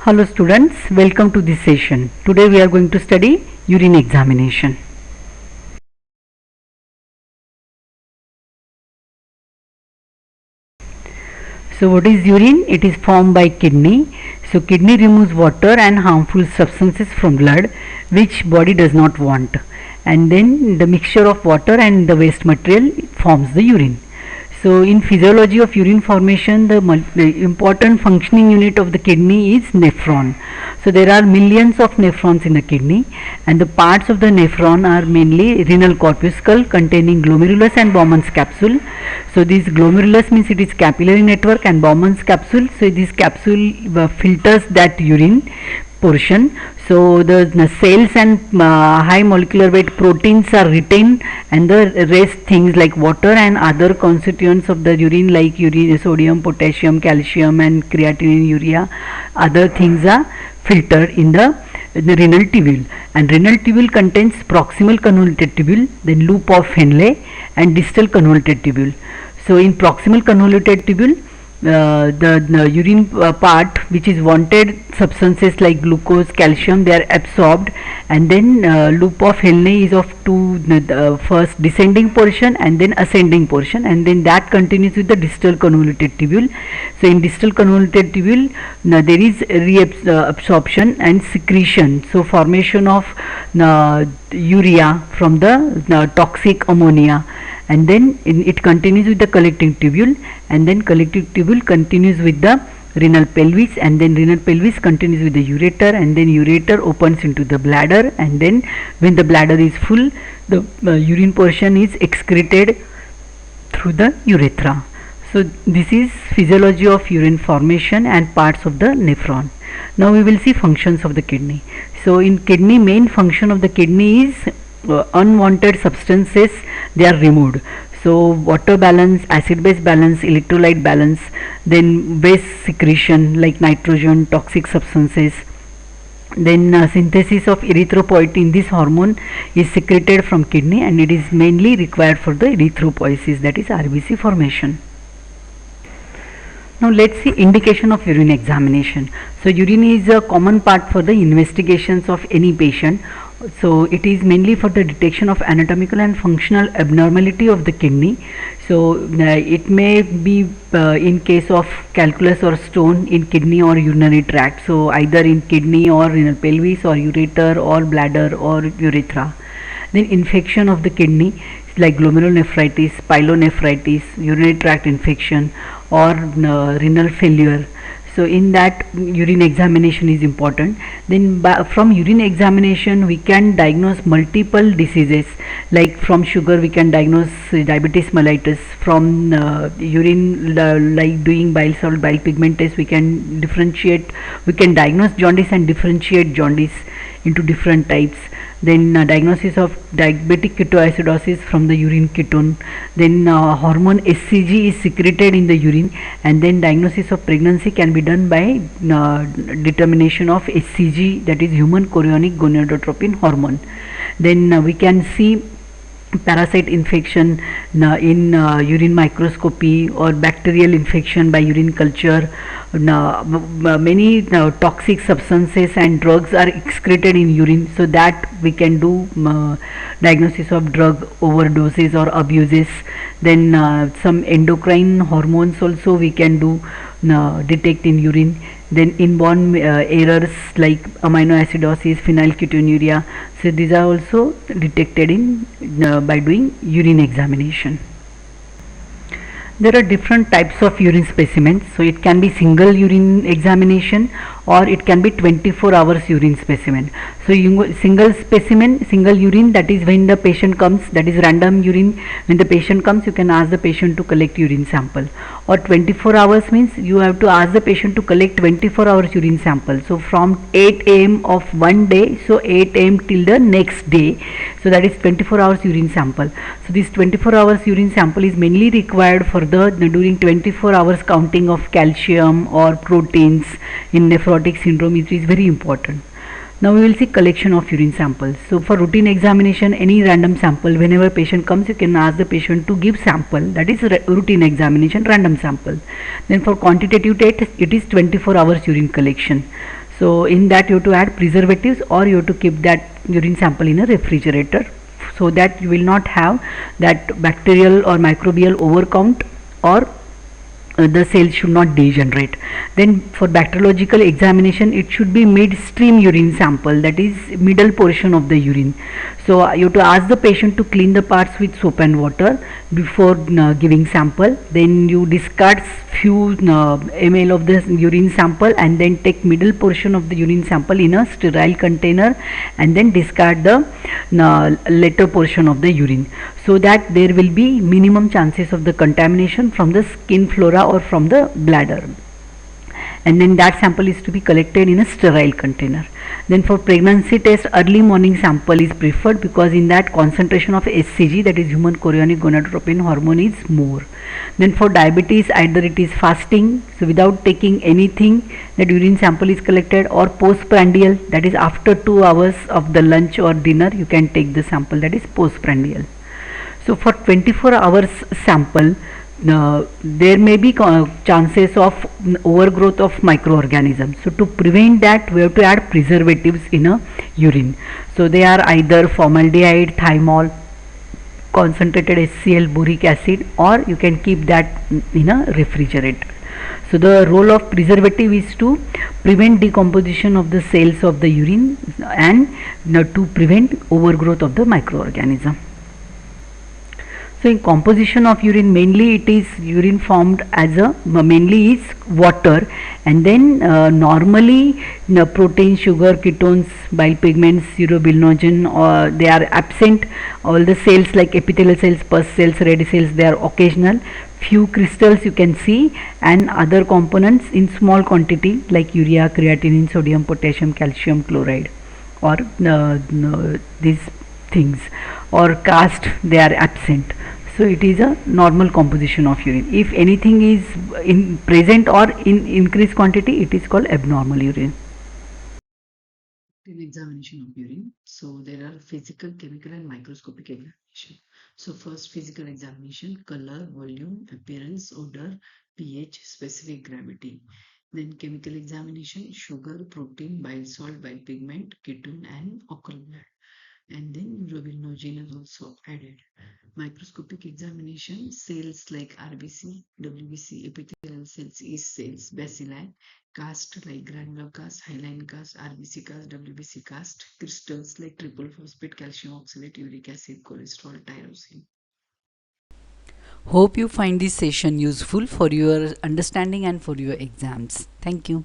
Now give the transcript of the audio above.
Hello students, welcome to this session. Today we are going to study urine examination. So what is urine? It is formed by kidney. So kidney removes water and harmful substances from blood which body does not want, and then the mixture of water and the waste material forms the urine. So in physiology of urine formation, the important functioning unit of the kidney is nephron. So there are millions of nephrons in the kidney, and the parts of the nephron are mainly renal corpuscle containing glomerulus and Bowman's capsule. So this glomerulus means it is capillary network, and Bowman's capsule, so this capsule filters that urine portion. So the cells and high molecular weight proteins are retained, and the rest things like water and other constituents of the urine like sodium, potassium, calcium and creatinine, urea, other things are filtered in the renal tubule. And renal tubule contains proximal convoluted tubule, then loop of Henle, and distal convoluted tubule. So in proximal convoluted tubule, the urine part which is wanted substances like glucose, calcium, they are absorbed, and then loop of Henle is of two, first descending portion and then ascending portion, and then that continues with the distal convoluted tubule. So in distal convoluted tubule there is reabsorption and secretion, so formation of urea from the toxic ammonia, and then it continues with the collecting tubule, and then collecting tubule continues with the renal pelvis, and then renal pelvis continues with the ureter, and then ureter opens into the bladder, and then when the bladder is full, the urine portion is excreted through the urethra. So this is physiology of urine formation and parts of the nephron. Now we will see functions of the kidney. So in kidney, main function of the kidney is unwanted substances, they are removed. So water balance, acid base balance, electrolyte balance, then waste secretion like nitrogen, toxic substances, then synthesis of erythropoietin. This hormone is secreted from kidney, and it is mainly required for the erythropoiesis, that is RBC formation. Now let's see indication of urine examination. So urine is a common part for the investigations of any patient. So it is mainly for the detection of anatomical and functional abnormality of the kidney. So it may be in case of calculus or stone in kidney or urinary tract, so either in kidney or renal pelvis or ureter or bladder or urethra. Then infection of the kidney like glomerulonephritis, pyelonephritis, urinary tract infection or renal failure. So in that urine examination is important. Then from urine examination we can diagnose multiple diseases, like from sugar we can diagnose diabetes mellitus, from urine like doing bile salt bile pigment test we can diagnose jaundice and differentiate jaundice into different types. Then diagnosis of diabetic ketoacidosis from the urine ketone, then hormone HCG is secreted in the urine, and then diagnosis of pregnancy can be done by determination of HCG, that is human chorionic gonadotropin hormone. Then we can see parasite infection in urine microscopy, or bacterial infection by urine culture. Many toxic substances and drugs are excreted in urine, so that we can do diagnosis of drug overdoses or abuses. Then some endocrine hormones also we can do detect in urine. Then inborn errors like amino acidosis, phenylketonuria, so these are also detected in by doing urine examination. There are different types of urine specimens. So it can be single urine examination, or it can be 24 hours urine specimen. So single specimen, single urine, that is when the patient comes, that is random urine. When the patient comes, you can ask the patient to collect urine sample. Or 24 hours means you have to ask the patient to collect 24 hours urine sample. So from 8 am of one day, so 8 am till the next day, so that is 24 hours urine sample. So this 24 hours urine sample is mainly required for during 24 hours counting of calcium or proteins in nephrotic syndrome. It is very important. Now we will see collection of urine samples. So for routine examination, any random sample, whenever patient comes, you can ask the patient to give sample, that is routine examination, random sample. Then for quantitative test, it is 24 hours urine collection. So in that you have to add preservatives, or you have to keep that urine sample in a refrigerator, so that you will not have that bacterial or microbial overcount, or the cells should not degenerate. Then for bacteriological examination, it should be midstream urine sample, that is middle portion of the urine. So you have to ask the patient to clean the parts with soap and water before giving sample. Then you discard few ml of the urine sample, and then take middle portion of the urine sample in a sterile container, and then discard the later portion of the urine, so that there will be minimum chances of the contamination from the skin flora or from the bladder. And then that sample is to be collected in a sterile container. Then for pregnancy test, early morning sample is preferred, because in that concentration of HCG, that is human chorionic gonadotropin hormone, is more. Then for diabetes, either it is fasting, so without taking anything, that urine sample is collected, or postprandial, that is after 2 hours of the lunch or dinner you can take the sample, that is postprandial. So for 24 hours sample, there may be chances of overgrowth of microorganisms. So to prevent that, we have to add preservatives in a urine. So they are either formaldehyde, thymol, concentrated HCl, boric acid, or you can keep that in a refrigerator. So the role of preservative is to prevent decomposition of the cells of the urine, and to prevent overgrowth of the microorganism. So in composition of urine, mainly it is urine formed as a, mainly is water, and then normally protein, sugar, ketones, bile pigments, urobilinogen, or they are absent. All the cells like epithelial cells, pus cells, red cells, they are occasional. Few crystals you can see, and other components in small quantity like urea, creatinine, sodium, potassium, calcium, chloride, or these things, or cast, they are absent. So it is a normal composition of urine. If anything is in present or in increased quantity, it is called abnormal urine. In examination of urine, so there are physical, chemical, and microscopic examination. So first, physical examination: color, volume, appearance, odor, pH, specific gravity. Then chemical examination: sugar, protein, bile salt, bile pigment, ketone, and occult blood. And then urobilinogen is also added. Microscopic examination: cells like RBC, WBC, epithelial cells, yeast cells, bacilli, cast like granular cast, hyaline cast, RBC cast, WBC cast, crystals like triple phosphate, calcium oxalate, uric acid, cholesterol, tyrosine. Hope you find this session useful for your understanding and for your exams. Thank you.